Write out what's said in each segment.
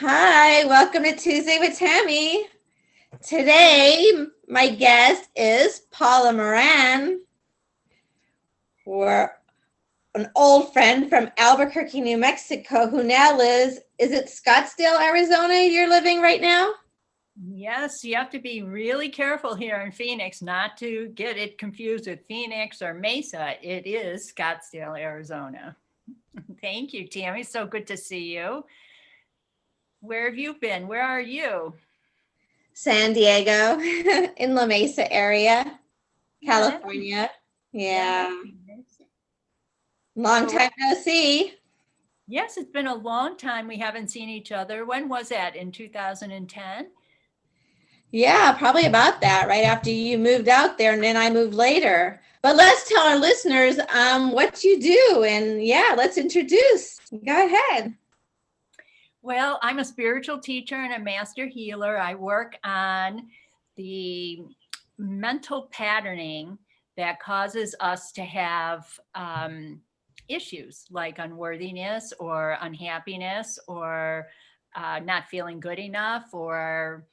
Hi, welcome to Tuesday with Tammy. Today, my guest is Paula Moran. We're an old friend from Albuquerque, New Mexico, who now lives, is it Scottsdale, Arizona you're living right now? Yes, you have to be really careful here in Phoenix not to get it confused with Phoenix or Mesa. It is Scottsdale, Arizona. Thank you, Tammy. So good to see you. Where have you been? Where are you? San Diego, in La Mesa area, Yeah, that's California. yeah, Yeah, that's nice. long So time no see. yes, it's been a long time we haven't seen each other. When was that? In 2010? Yeah, probably about that, right after you moved out there and then I moved later. But let's tell our listeners what you do. And yeah, let's introduce. Go ahead. Well, I'm a spiritual teacher and a master healer. I work on the mental patterning that causes us to have issues like unworthiness or unhappiness or not feeling good enough or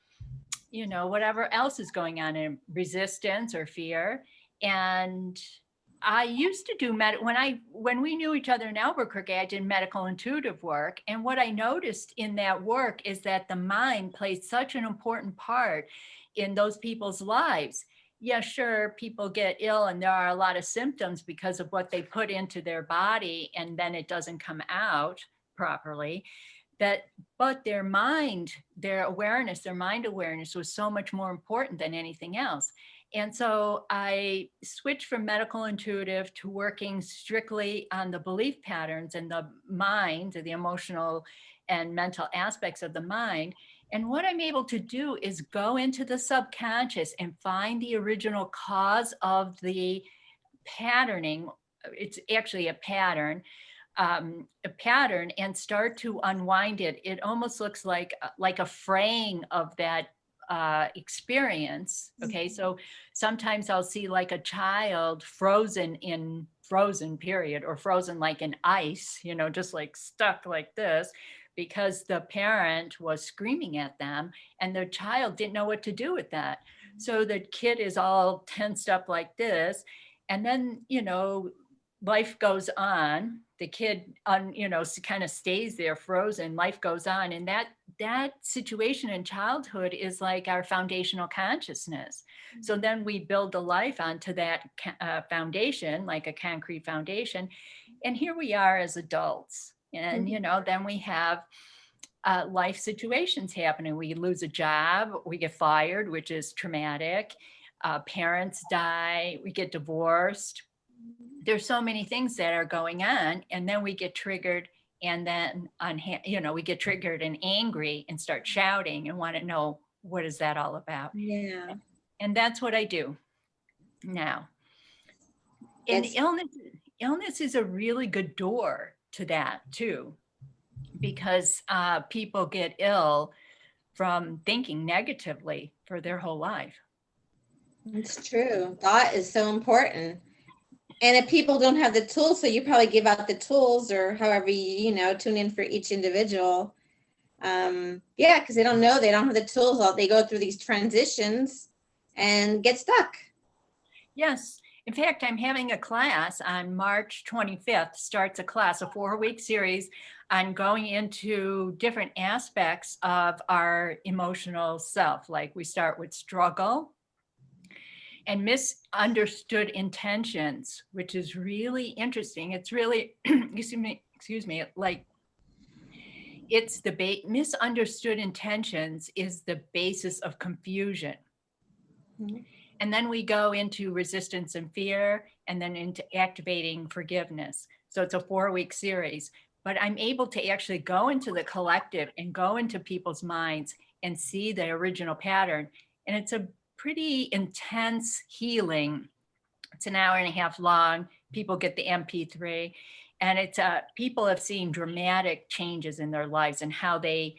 whatever else is going on in resistance or fear. And I used to do when we knew each other in Albuquerque, I did medical intuitive work. And what I noticed in that work is that the mind plays such an important part in those people's lives. Yeah, sure, people get ill and there are a lot of symptoms because of what they put into their body, and then it doesn't come out properly. That but their mind, their awareness, their mind awareness was so much more important than anything else. And so I switched from medical intuitive to working strictly on the belief patterns and the mind, the emotional and mental aspects of the mind. And what I'm able to do is go into the subconscious and find the original cause of the patterning. It's actually a pattern, and start to unwind it. It almost looks like a fraying of that experience. Okay, so sometimes I'll see like a child frozen in frozen period, or frozen like in ice, just like stuck like this, because the parent was screaming at them and the child didn't know what to do with that. So the kid is all tensed up like this, and then life goes on. The kid kind of stays there frozen. Life goes on, and that situation in childhood is like our foundational consciousness. So then we build the life onto that foundation, like a concrete foundation. And here we are as adults, and then we have life situations happening. We lose a job, we get fired, which is traumatic. Parents die, we get divorced. There's so many things that are going on, and then we get triggered, and then we get triggered and angry and start shouting and want to know, what is that all about? Yeah. And that's what I do now. And That's illness is a really good door to that too, because people get ill from thinking negatively for their whole life. it's true. Thought is so important. And if people don't have the tools, so you probably give out the tools or however tune in for each individual. Yeah, because they don't know, they don't have the tools. They go through these transitions and get stuck. Yes. In fact, I'm having a class on March 25th, starts a class, a 4-week series on going into different aspects of our emotional self. Like we start with struggle and misunderstood intentions, which is really interesting. It's really, excuse me, like it's the misunderstood intentions is the basis of confusion. Mhm. And then we go into resistance and fear, and then into activating forgiveness. So it's a 4-week series, but I'm able to actually go into the collective and go into people's minds and see the original pattern. And it's a pretty intense healing. It's an hour and a half long. People get the MP3, and it's people have seen dramatic changes in their lives and how they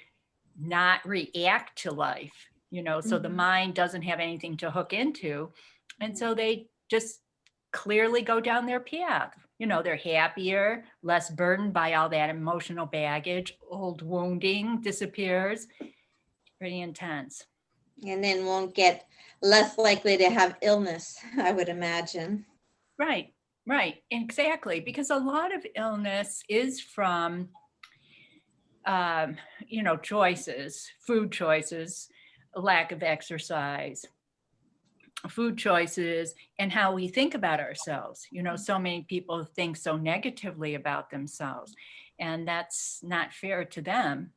not react to life, so the mind doesn't have anything to hook into. And so they just clearly go down their path. they're happier, less burdened by all that emotional baggage, old wounding disappears. Pretty intense. And then won't get less likely to have illness, I would imagine. Right, right, exactly. Because a lot of illness is from, choices, food choices, lack of exercise, food choices, and how we think about ourselves. So many people think so negatively about themselves, and that's not fair to them.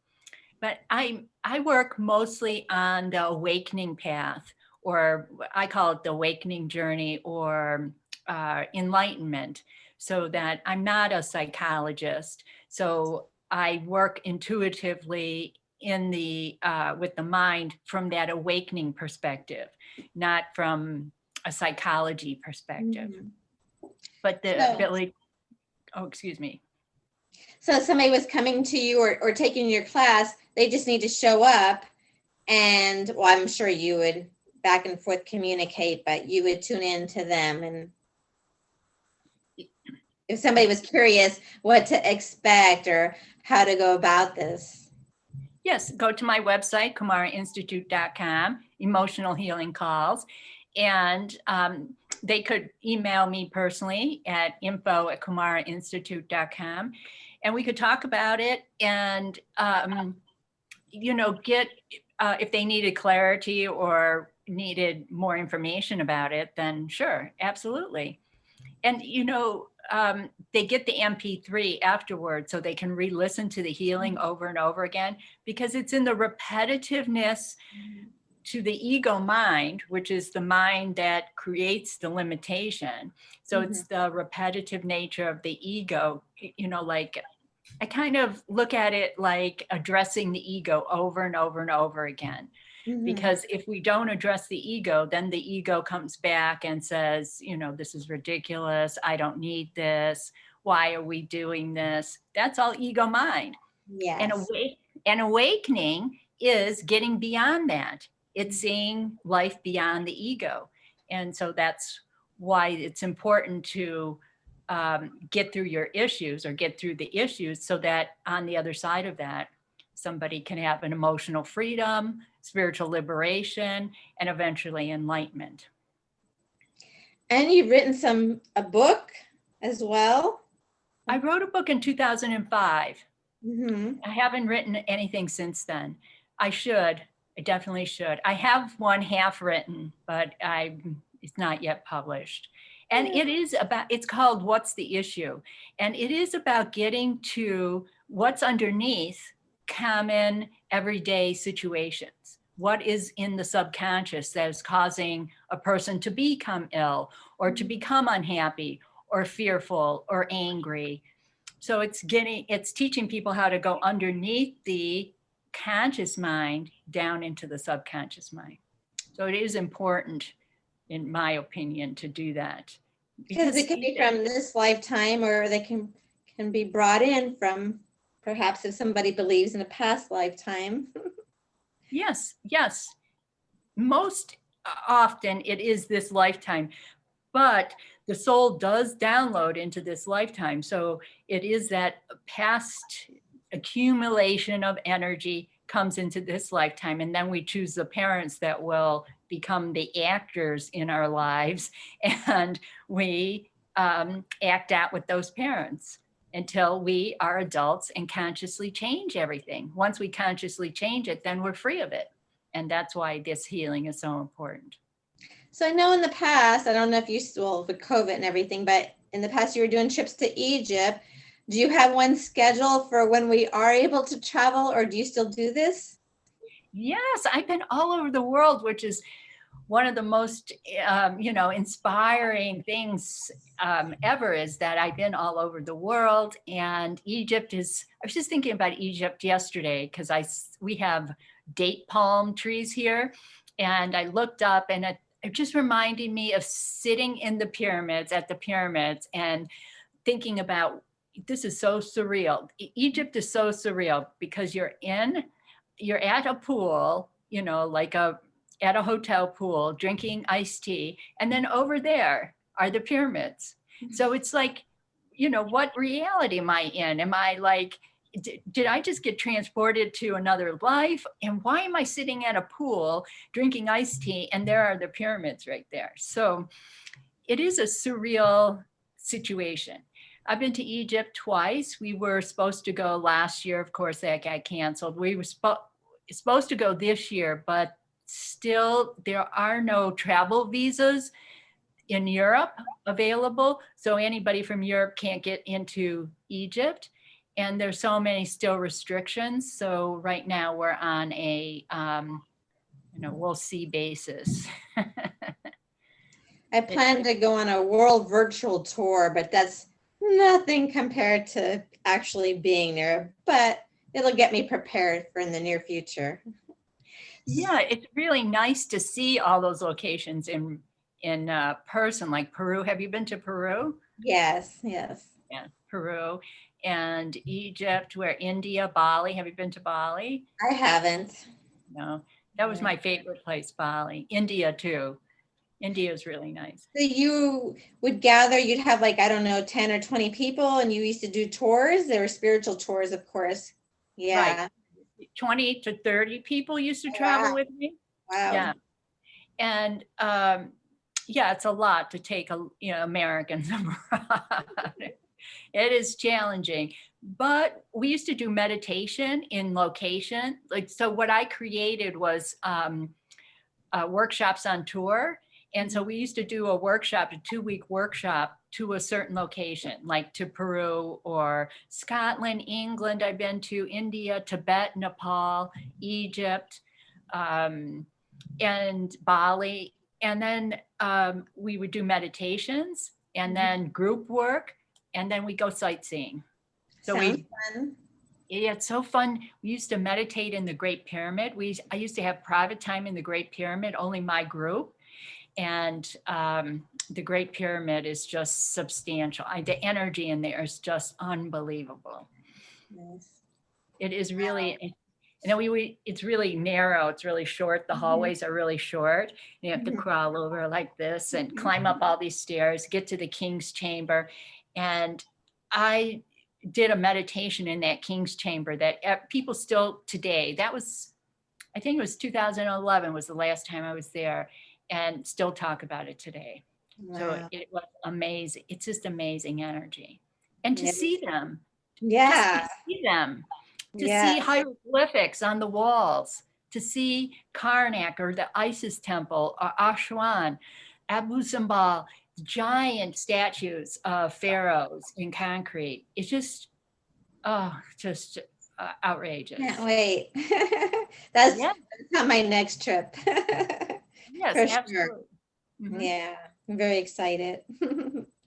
But I work mostly on the awakening path, or I call it the awakening journey, or enlightenment, so that I'm not a psychologist. So I work intuitively in the with the mind from that awakening perspective, not from a psychology perspective. But the So, ability, oh, excuse me. so if somebody was coming to you or taking your class, they just need to show up and, well, I'm sure you would back and forth communicate, but you would tune in to them. And if somebody was curious what to expect or how to go about this. Yes, go to my website, KumariInstitute.com, emotional healing calls. And they could email me personally at info@KumariInstitute.com. And we could talk about it and, get, if they needed clarity or needed more information about it, then sure, absolutely. And, they get the MP3 afterwards so they can re-listen to the healing over and over again, because it's in the repetitiveness to the ego mind, which is the mind that creates the limitation. So it's the repetitive nature of the ego, like I kind of look at it like addressing the ego over and over and over again. Because if we don't address the ego, then the ego comes back and says, this is ridiculous. I don't need this. Why are we doing this? That's all ego mind. And Yes. awakening is getting beyond that. It's seeing life beyond the ego. And so that's why it's important to get through your issues, or get through the issues, so that on the other side of that, somebody can have an emotional freedom, spiritual liberation, and eventually enlightenment. And you've written a book as well. I wrote a book in 2005. Mm-hmm. I haven't written anything since then. I should. I definitely should. I have one half written, but it's not yet published. And it's called What's the Issue? And it is about getting to what's underneath common everyday situations. What is in the subconscious that is causing a person to become ill, or to become unhappy, or fearful, or angry. So it's teaching people how to go underneath the conscious mind down into the subconscious mind. So it is important, in my opinion, to do that. Because it could be from this lifetime, or they can be brought in from, perhaps, if somebody believes in a past lifetime. Yes. Most often it is this lifetime, but the soul does download into this lifetime. So it is that past accumulation of energy comes into this lifetime. And then we choose the parents that will become the actors in our lives. And we act out with those parents until we are adults and consciously change everything. Once we consciously change it, then we're free of it. And that's why this healing is so important. So I know in the past, I don't know if you still, with COVID and everything, but in the past you were doing trips to Egypt. Do you have one scheduled for when we are able to travel, or do you still do this? Yes, I've been all over the world, which is one of the most, inspiring things ever, is that I've been all over the world. And I was just thinking about Egypt yesterday, because we have date palm trees here. And I looked up, and it just reminded me of sitting in the pyramids, and thinking about, this is so surreal. Egypt is so surreal, because you're at a pool, at a hotel pool, drinking iced tea. And then over there are the pyramids. So it's like, what reality am I in? Am I like, did I just get transported to another life? And why am I sitting at a pool drinking iced tea and there are the pyramids right there? So it is a surreal situation. I've been to Egypt twice. We were supposed to go last year. Of course, that got canceled. We were supposed to go this year, but still there are no travel visas in Europe available. So anybody from Europe can't get into Egypt. And there's so many still restrictions. So right now we're on a, we'll see basis. I plan to go on a world virtual tour, but that's nothing compared to actually being there. But it'll get me prepared for in the near future. Yeah, it's really nice to see all those locations in person, like Peru. Have you been to Peru? Yes, yes. Yeah, Peru and Egypt, where India, Bali. Have you been to Bali? I haven't. No, that was my favorite place, Bali. India too. India is really nice. So you would gather, you'd have like, I don't know, 10 or 20 people, and you used to do tours. There were spiritual tours, of course. Yeah. Right. 20 to 30 people used to Oh, travel wow. with me. Wow. Yeah. And yeah, it's a lot to take Americans abroad. It is challenging, but we used to do meditation in location. Like, so what I created was workshops on tour. And so we used to do a 2-week workshop to a certain location, like to Peru or Scotland, England. I've been to India, Tibet, Nepal, Egypt, and Bali. And then we would do meditations and then group work, and then we go sightseeing. So Sounds fun. yeah, it's so fun. We used to meditate in the Great Pyramid. I used to have private time in the Great Pyramid, only my group. And the Great Pyramid is just substantial. The energy in there is just unbelievable. Nice. It is really, it's really narrow. It's really short. The hallways are really short. You have to crawl over like this and climb up all these stairs, get to the King's Chamber. And I did a meditation in that King's Chamber that people still today, I think it was 2011 was the last time I was there, and still talk about it today. Wow. So it was amazing. It's just amazing energy. And to see them. Yeah. Just to see them. To Yeah. see hieroglyphics on the walls. To see Karnak or the Isis temple or Aswan, Abu Simbel, giant statues of pharaohs in concrete. It's just, outrageous. Can't wait. That's on my next trip. Yes, For absolutely. sure. Yeah, I'm very excited.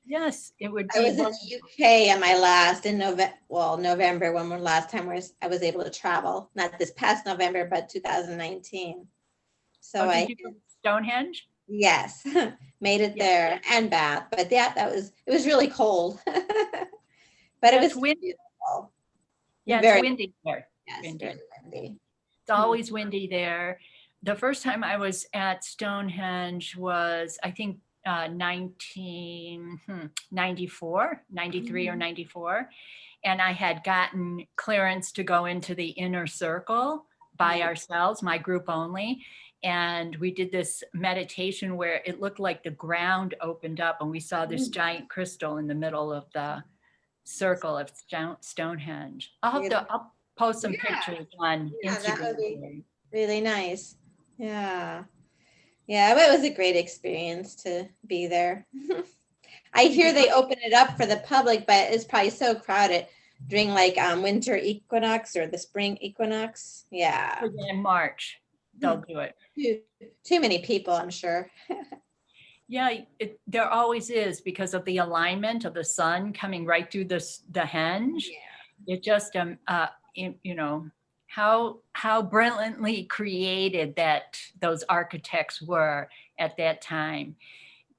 Yes, it would be. I was in the UK on my last in November when the last time I was able to travel. Not this past November, but 2019. So did you go to Stonehenge? Yes, made it there and back. But it was really cold. But it was windy. beautiful. Yeah, very, it's windy there. Yes, windy. very windy. It's always windy there. The first time I was at Stonehenge was, I think, 1994, 93 or 94. And I had gotten clearance to go into the inner circle by ourselves, my group only. And we did this meditation where it looked like the ground opened up and we saw this giant crystal in the middle of the circle of Stonehenge. I'll post some pictures on Instagram. That would be really nice. Yeah. Yeah, but it was a great experience to be there. I hear they open it up for the public, but it's probably so crowded during like winter equinox or the spring equinox. Yeah. In March, they'll do it. Too many people, I'm sure. Yeah, there always is because of the alignment of the sun coming right through the henge. Yeah. It just, how brilliantly created that those architects were at that time,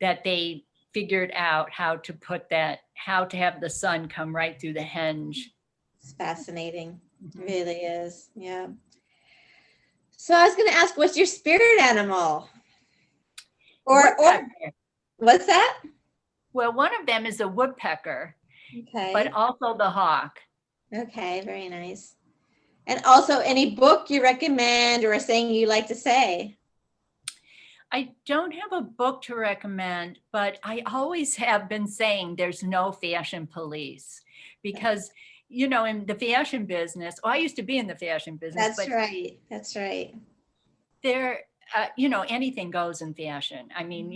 that they figured out how to have the sun come right through the henge. It's fascinating. It really is. Yeah. So I was going to ask, what's your spirit animal? Or what's that? Well, one of them is a woodpecker. but Okay. also the hawk. Okay, very nice. And also, any book you recommend or a saying you like to say? I don't have a book to recommend, but I always have been saying there's no fashion police because, in the fashion business, I used to be in the fashion business, That's but right. That's right. there, anything goes in fashion. I mean,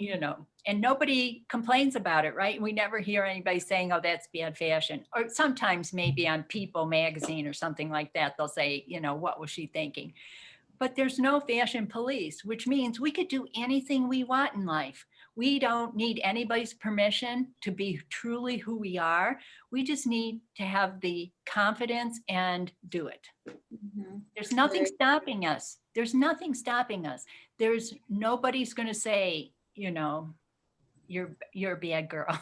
and nobody complains about it, right? We never hear anybody saying, oh, that's bad fashion. Or sometimes maybe on People magazine or something like that, they'll say, what was she thinking? But there's no fashion police, which means we could do anything we want in life. We don't need anybody's permission to be truly who we are. We just need to have the confidence and do it. Mhm. There's nothing Very stopping us. There's nothing stopping us. There's nobody's going to say, you're a bad girl.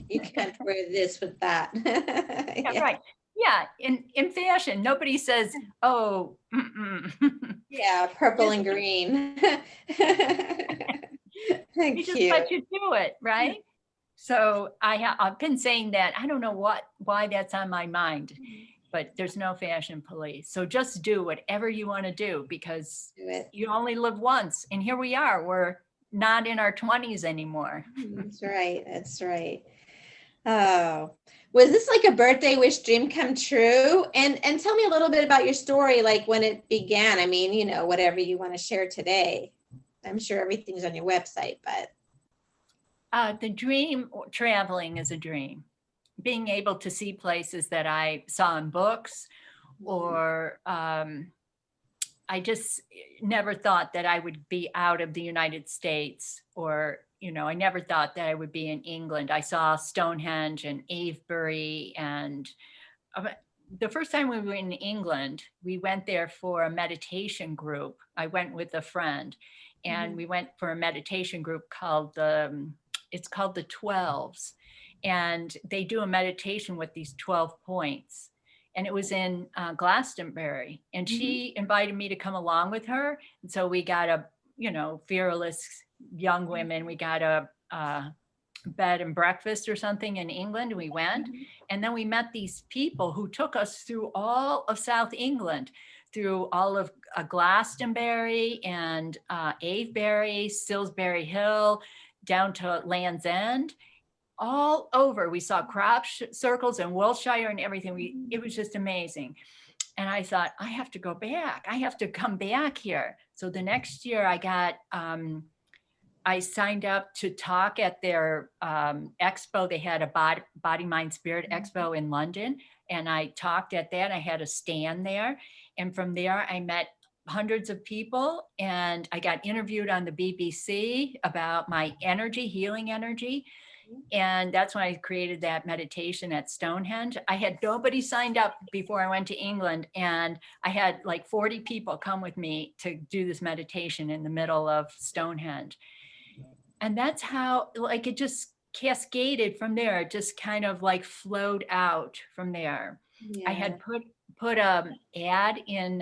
You can't wear this with that. Yeah, Yeah. right. Yeah, in fashion, nobody says, "Oh, Yeah, purple just and green. you just Cute. let you do it, right?" So I've been saying that. I don't know why that's on my mind, but there's no fashion police. So just do whatever you want to do because Do it. you only live once. And here we are. We're not in our 20s anymore. That's right. That's right. Oh, was this like a birthday wish dream come true? And tell me a little bit about your story, like when it began. I mean, whatever you want to share today. I'm sure everything's on your website, but The dream, traveling is a dream. Being able to see places that I saw in books or I just never thought that I would be out of the United States or, I never thought that I would be in England. I saw Stonehenge and Avebury. And uh, the first time we were in England, we went there for a meditation group. I went with a friend and we went for a meditation group it's called the 12s. And they do a meditation with these 12 points and it was in Glastonbury. And she invited me to come along with her. And so we got fearless young women. We got a bed and breakfast or something in England. We went, and then we met these people who took us through all of South England, through all of Glastonbury and Avebury, Salisbury Hill, down to Land's End all over. We saw crop circles and Wiltshire and everything. It was just amazing. And I thought, I have to go back. I have to come back here. So the next year I signed up to talk at their expo. They had a body, mind, spirit expo in London. And I talked at that. I had a stand there. And from there, I met hundreds of people and I got interviewed on the BBC about my energy, healing energy. And that's when I created that meditation at Stonehenge. I had nobody signed up before I went to England. And I had like 40 people come with me to do this meditation in the middle of Stonehenge. And that's how, like, it just cascaded from there. It just kind of like flowed out from there. I yeah. had put a ad in,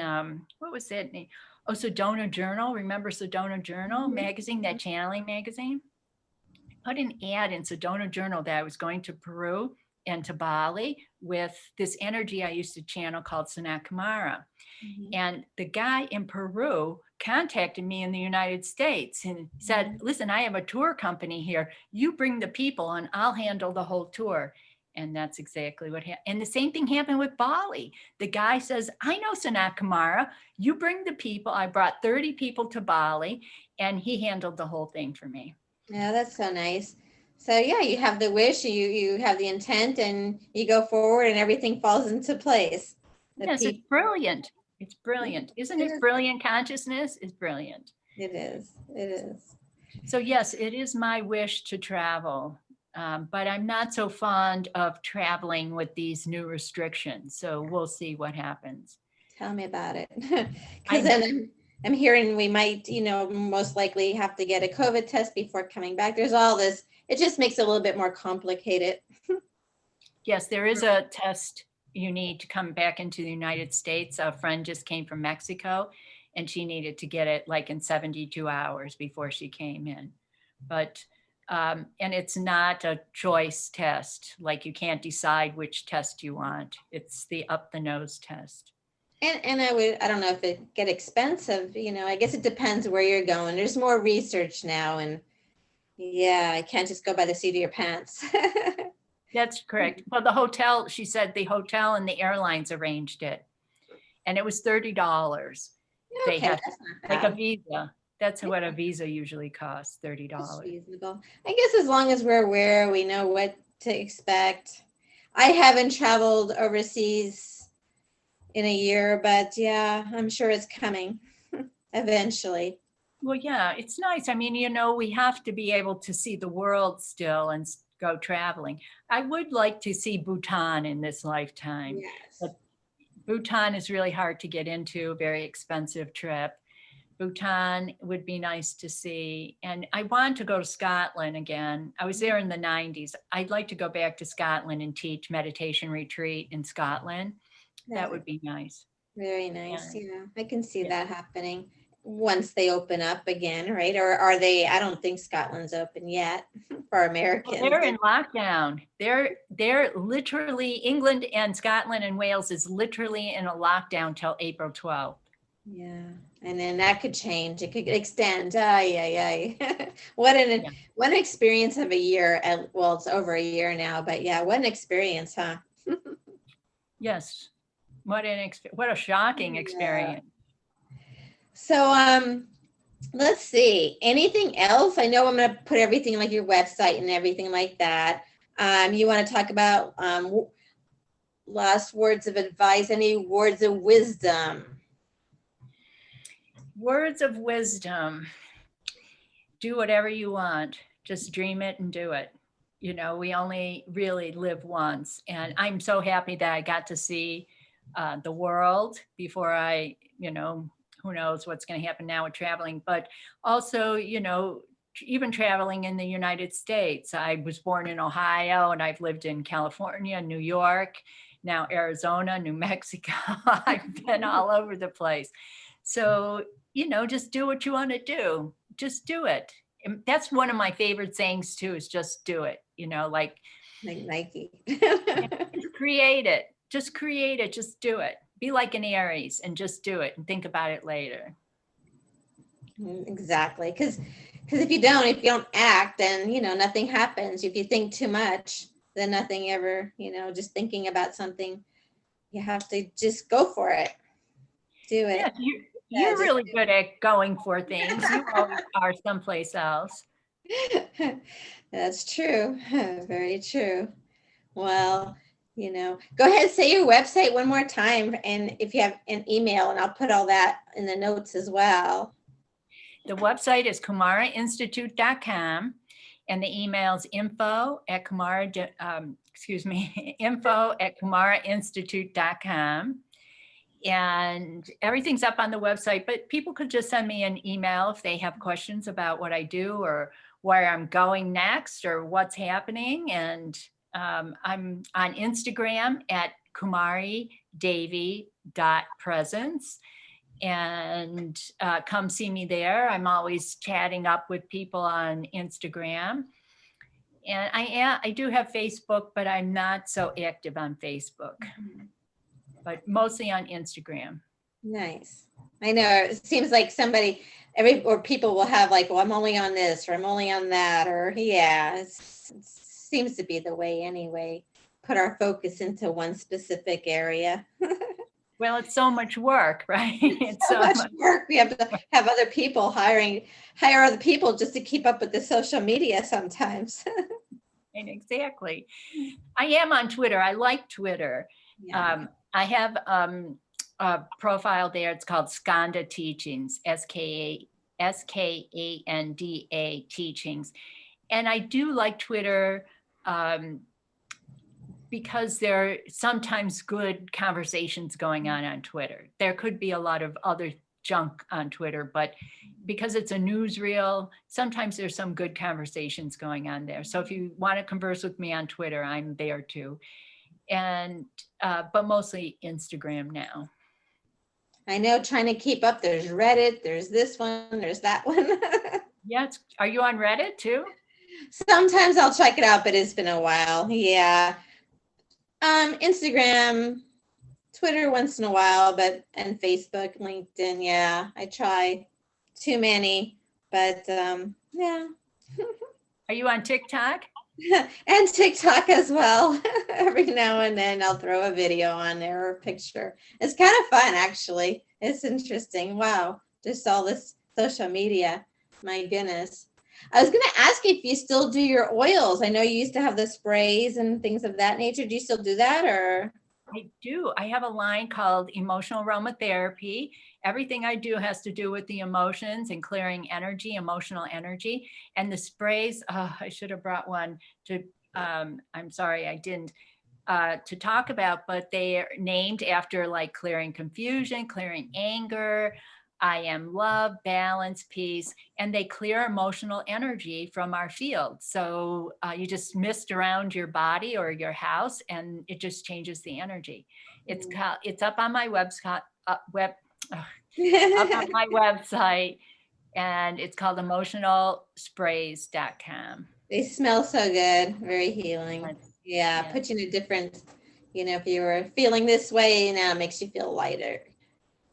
what was that name? Oh, Sedona Journal. Remember Sedona Journal magazine, that channeling magazine? Put an ad in Sedona Journal that I was going to Peru and to Bali with this energy I used to channel called Sanat Kumara. And the guy in Peru contacted me in the United States and said, listen, I have a tour company here. You bring the people and I'll handle the whole tour. And that's exactly what happened. And the same thing happened with Bali. The guy says, I know Sanat Kumara. You bring the people. I brought 30 people to Bali and he handled the whole thing for me. Yeah, that's so nice. So yeah, you have the wish, you have the intent, and you go forward, and everything falls into place. The Yes, it's people. brilliant. It's brilliant. Isn't It it is. brilliant? Consciousness is brilliant. It is. It is. So yes, it is my wish to travel, but I'm not so fond of traveling with these new restrictions. So we'll see what happens. Tell me about it. I Because then I'm hearing we might, most likely have to get a COVID test before coming back. There's all this. It just makes it a little bit more complicated. Yes, there is a test you need to come back into the United States. A friend just came from Mexico and she needed to get it like in 72 hours before she came in. But And it's not a choice test, like you can't decide which test you want. It's the up the nose test. And I don't know if it get expensive, I guess it depends where you're going. There's more research now, and yeah, I can't just go by the seat of your pants. That's correct. Well, the hotel, she said the hotel and the airlines arranged it. And it was $30. They Okay, had that's not like a bad. visa. That's what a visa usually costs, That's $30. reasonable. I guess as long as we're aware, we know what to expect. I haven't traveled overseas in a year, but yeah, I'm sure it's coming eventually. Well, yeah, it's nice. I mean, we have to be able to see the world still and go traveling. I would like to see Bhutan in this lifetime, Yes. but Bhutan is really hard to get into, very expensive trip. Bhutan would be nice to see. And I want to go to Scotland again. I was there in the 90s. I'd like to go back to Scotland and teach meditation retreat in Scotland. That would be nice. Very nice. And, Yeah, I can see yeah. that happening once they open up again, right? Or are they? I don't think Scotland's open yet for Well, Americans. they're in lockdown. They're literally, England and Scotland and Wales is literally in a lockdown till April 12th. Yeah, and then that could change. It could extend. Ay, ay, ay. What an experience of a year. Well, it's over a year now, but yeah, what an experience, huh? Yes. What a shocking Yeah. experience. So, let's see. Anything else? I know I'm going to put everything like your website and everything like that. You want to talk about last words of advice? Any words of wisdom? Words of wisdom. Do whatever you want. Just dream it and do it. We only really live once. And I'm so happy that I got to see the world before who knows what's going to happen now with traveling. But also, even traveling in the United States. I was born in Ohio and I've lived in California, New York, now Arizona, New Mexico. I've been all over the place. So, just do what you want to do. Just do it. And that's one of my favorite sayings too, is just do it. Like Nike. just create it. Just create it. Just do it. Be like an Aries and just do it and think about it later. Exactly. Because if you don't act, then, nothing happens. If you think too much, then nothing ever, just thinking about something, you have to just go for it. Do it. Yeah, you're really good at going for things. You always are someplace else. That's true. Very true. Well, go ahead and say your website one more time. And if you have an email, and I'll put all that in the notes as well. The website is KumariInstitute.com and the email is info at KumariInstitute.com. And everything's up on the website, but people could just send me an email if they have questions about what I do or where I'm going next or what's happening. And I'm on Instagram at KumariDevi.presence. And come see me there. I'm always chatting up with people on Instagram. And I do have Facebook, but I'm not so active on Facebook. But mostly on Instagram. Nice. I know it seems like people will have like, well, I'm only on this or I'm only on that, or yeah, it seems to be the way anyway. Put our focus into one specific area. Well, it's so much work, right? It's so much work. We have to have other people hire other people just to keep up with the social media sometimes. Exactly. I am on Twitter. I like Twitter. Yeah. I have a profile there. It's called Skanda Teachings, Skanda Teachings. And I do like Twitter because there are sometimes good conversations going on Twitter. There could be a lot of other junk on Twitter, but because it's a newsreel, sometimes there's some good conversations going on there. So if you want to converse with me on Twitter, I'm there too. And but mostly Instagram now. I know, trying to keep up. There's Reddit, there's this one, there's that one. Yeah, are you on Reddit too? Sometimes I'll check it out, but it's been a while. Yeah. Instagram, Twitter once in a while, but and Facebook, LinkedIn, yeah. I try. Too many, but yeah. Are you on TikTok? And TikTok as well. Every now and then I'll throw a video on there or a picture. It's kind of fun, actually. It's interesting. Wow. Just all this social media. My goodness. I was going to ask if you still do your oils. I know you used to have the sprays and things of that nature. Do you still do that, or? I do. I have a line called Emotional Aromatherapy. Everything I do has to do with the emotions and clearing energy, emotional energy. And the sprays, I should have brought one to, I'm sorry, I didn't, to talk about, but they're named after like clearing confusion, clearing anger. I am love, balance, peace, and they clear emotional energy from our field. So you just mist around your body or your house, and it just changes the energy. It's up on my up on my website, and it's called emotionalsprays.com. They smell so good. Very healing. Yeah, Yeah. put you in a different, if you were feeling this way, now it makes you feel lighter,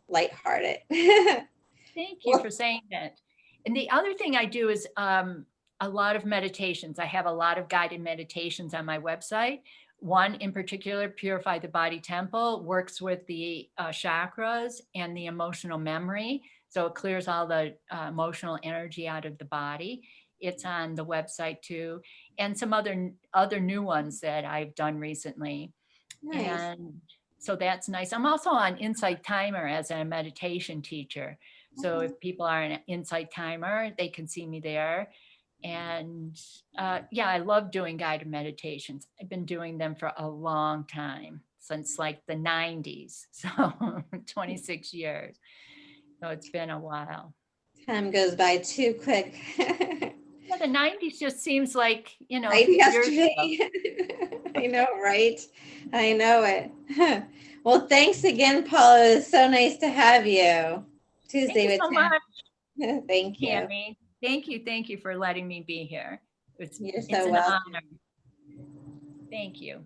lighthearted. Thank you Well, for saying that. And the other thing I do is a lot of meditations. I have a lot of guided meditations on my website. One in particular, Purify the Body Temple, works with the chakras and the emotional memory. So it clears all the emotional energy out of the body. It's on the website too, and some other new ones that I've done recently. nice. And so that's nice. I'm also on Insight Timer as a meditation teacher. So Okay. if people are an Insight Timer, they can see me there. And yeah, I love doing guided meditations. I've been doing them for a long time, since like the 90s. So 26 years. So it's been a while. Time goes by too quick. Yeah, the 90s just seems like, a Right few years ago. yesterday. I know, right? I know it. Well, thanks again, Paula. It was so nice to have you. Thank Tuesday you with so much, Tim. Thank you. Tammy. Thank you for letting me be here. It's You're it's so an welcome. honor. Thank you.